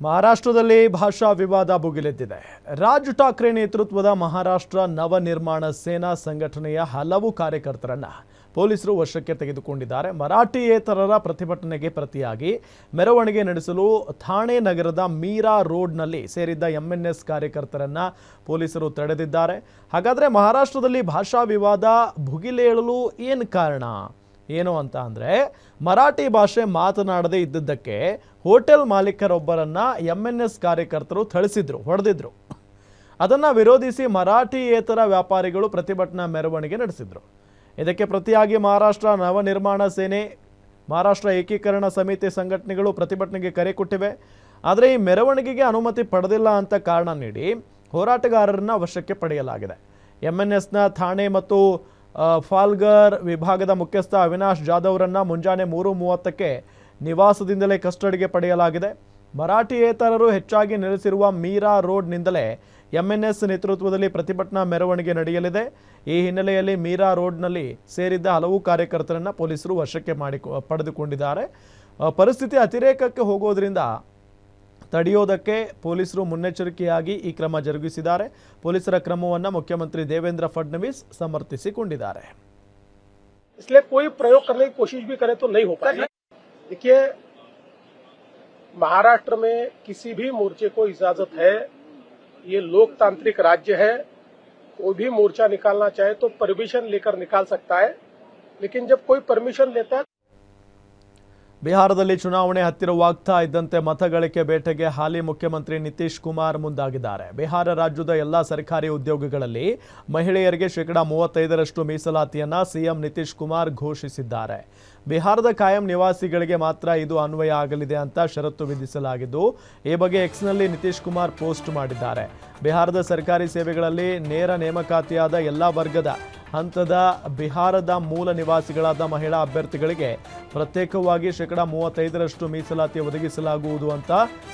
ಮಹಾರಾಷ್ಟ್ರದಲ್ಲಿ ಭಾಷಾ ವಿವಾದ ಭುಗಿಲೆದ್ದಿದೆ. ರಾಜ್ ಠಾಕ್ರೆ ನೇತೃತ್ವದ ಮಹಾರಾಷ್ಟ್ರ ನವನಿರ್ಮಾಣ ಸೇನಾ ಸಂಘಟನೆಯ ಹಲವು ಕಾರ್ಯಕರ್ತರನ್ನ ಪೊಲೀಸರು ವಶಕ್ಕೆ ತೆಗೆದುಕೊಂಡಿದ್ದಾರೆ. ಮರಾಠಿಯೇತರರ ಪ್ರತಿಭಟನೆಗೆ ಪ್ರತಿಯಾಗಿ ಮೆರವಣಿಗೆ ನಡೆಸಲು ಥಾಣೆ ನಗರದ ಮೀರಾ ರೋಡ್ನಲ್ಲಿ ಸೇರಿದ್ದ ಎಂಎನ್ಎಸ್ ಕಾರ್ಯಕರ್ತರನ್ನ ಪೊಲೀಸರು ತಡೆದಿದ್ದಾರೆ. ಹಾಗಾದ್ರೆ ಮಹಾರಾಷ್ಟ್ರದಲ್ಲಿ ಭಾಷಾ ವಿವಾದ ಭುಗಿಲೇಳಲು ಏನು ಕಾರಣ? ಏನು ಅಂತ ಅಂದರೆ, ಮರಾಠಿ ಭಾಷೆ ಮಾತನಾಡದೇ ಇದ್ದದ್ದಕ್ಕೆ ಹೋಟೆಲ್ ಮಾಲೀಕರೊಬ್ಬರನ್ನ ಎಂಎನ್ಎಸ್ ಕಾರ್ಯಕರ್ತರು ಹೊಡೆದಿದ್ರು. ಅದನ್ನು ವಿರೋಧಿಸಿ ಮರಾಠಿಯೇತರ ವ್ಯಾಪಾರಿಗಳು ಪ್ರತಿಭಟನಾ ಮೆರವಣಿಗೆ ನಡೆಸಿದ್ರು. ಇದಕ್ಕೆ ಪ್ರತಿಯಾಗಿ ಮಹಾರಾಷ್ಟ್ರ ನವನಿರ್ಮಾಣ ಸೇನೆ, ಮಹಾರಾಷ್ಟ್ರ ಏಕೀಕರಣ ಸಮಿತಿ ಸಂಘಟನೆಗಳು ಪ್ರತಿಭಟನೆಗೆ ಕರೆ ಕೊಟ್ಟಿವೆ. ಆದರೆ ಈ ಮೆರವಣಿಗೆಗೆ ಅನುಮತಿ ಪಡೆದಿಲ್ಲ ಅಂತ ಕಾರಣ ನೀಡಿ ಹೋರಾಟಗಾರರನ್ನ ವಶಕ್ಕೆ ಪಡೆಯಲಾಗಿದೆ. ಎಂಎನ್ಎಸ್ನ ಥಾಣೆ ಮತ್ತು ಫಾಲ್ಗರ್ ವಿಭಾಗದ ಮುಖ್ಯಸ್ಥ ಅವಿನಾಶ್ ಜಾಧವ್ರನ್ನ ಮುಂಜಾನೆ 3:30ಕ್ಕೆ ನಿವಾಸದಿಂದಲೇ ಕಸ್ಟಡಿಗೆ ಪಡೆಯಲಾಗಿದೆ. ಮರಾಠಿಯೇತರರು ಹೆಚ್ಚಾಗಿ ನೆಲೆಸಿರುವ ಮೀರಾ ರೋಡ್ನಿಂದಲೇ ಎಂಎನ್ಎಸ್ ನೇತೃತ್ವದಲ್ಲಿ ಪ್ರತಿಭಟನಾ ಮೆರವಣಿಗೆ ನಡೆಯಲಿದೆ. ಈ ಹಿನ್ನೆಲೆಯಲ್ಲಿ ಮೀರಾ ರೋಡ್ನಲ್ಲಿ ಸೇರಿದ್ದ ಹಲವು ಕಾರ್ಯಕರ್ತರನ್ನ ಪೊಲೀಸರು ವಶಕ್ಕೆ ಪಡೆದುಕೊಂಡಿದ್ದಾರೆ. ಪರಿಸ್ಥಿತಿ ಅತಿರೇಕಕ್ಕೆ ಹೋಗೋದ್ರಿಂದ ತಡೆಯೋದಕ್ಕೆ ಪೊಲೀಸರು ಮುನ್ನೆಚ್ಚರಿಕೆಯಾಗಿ ಈ ಕ್ರಮ ಜರುಗಿಸಿದ್ದಾರೆ. ಪೊಲೀಸರ ಕ್ರಮವನ್ನು ಮುಖ್ಯಮಂತ್ರಿ ದೇವೇಂದ್ರ ಫಡ್ನವೀಸ್ ಸಮರ್ಥಿಸಿಕೊಂಡಿದ್ದಾರೆ. इसलिए कोई प्रयोग करने की कोशिश भी करे तो नहीं हो पाएगा। देखिए, महाराष्ट्र में किसी भी मोर्चे को इजाजत है, ये लोकतांत्रिक राज्य है। कोई भी मोर्चा निकालना चाहे तो परमिशन लेकर निकाल सकता है, लेकिन जब कोई परमिशन लेता है। ಬಿಹಾರದಲ್ಲಿ ಚುನಾವಣೆ ಹತ್ತಿರವಾಗ್ತಾ ಇದ್ದಂತೆ ಮತಗಳಿಕೆ ಬೇಟೆಗೆ ಹಾಲಿ ಮುಖ್ಯಮಂತ್ರಿ ನಿತೀಶ್ ಕುಮಾರ್ ಮುಂದಾಗಿದ್ದಾರೆ. ಬಿಹಾರ ರಾಜ್ಯದ ಎಲ್ಲ ಸರ್ಕಾರಿ ಉದ್ಯೋಗಗಳಲ್ಲಿ ಮಹಿಳೆಯರಿಗೆ 35% ಮೀಸಲಾತಿಯನ್ನ ಸಿಎಂ ನಿತೀಶ್ ಕುಮಾರ್ ಘೋಷಿಸಿದ್ದಾರೆ. ಬಿಹಾರದ ಕಾಯಂ ನಿವಾಸಿಗಳಿಗೆ ಮಾತ್ರ ಇದು ಅನ್ವಯ ಆಗಲಿದೆ ಅಂತ ಷರತ್ತು ವಿಧಿಸಲಾಗಿದ್ದು, ಈ ಬಗ್ಗೆ ಎಕ್ಸ್ನಲ್ಲಿ ನಿತೀಶ್ ಕುಮಾರ್ ಪೋಸ್ಟ್ ಮಾಡಿದ್ದಾರೆ. ಬಿಹಾರದ ಸರ್ಕಾರಿ ಸೇವೆಗಳಲ್ಲಿ ನೇರ ನೇಮಕಾತಿಯಾದ ಎಲ್ಲ ವರ್ಗದ ಹಂತದ ಬಿಹಾರದ ಮೂಲ ನಿವಾಸಿಗಳಾದ ಮಹಿಳಾ ಅಭ್ಯರ್ಥಿಗಳಿಗೆ ಪ್ರತ್ಯೇಕವಾಗಿ 35% ಮೀಸಲಾತಿ ಒದಗಿಸಲಾಗುವುದು ಅಂತ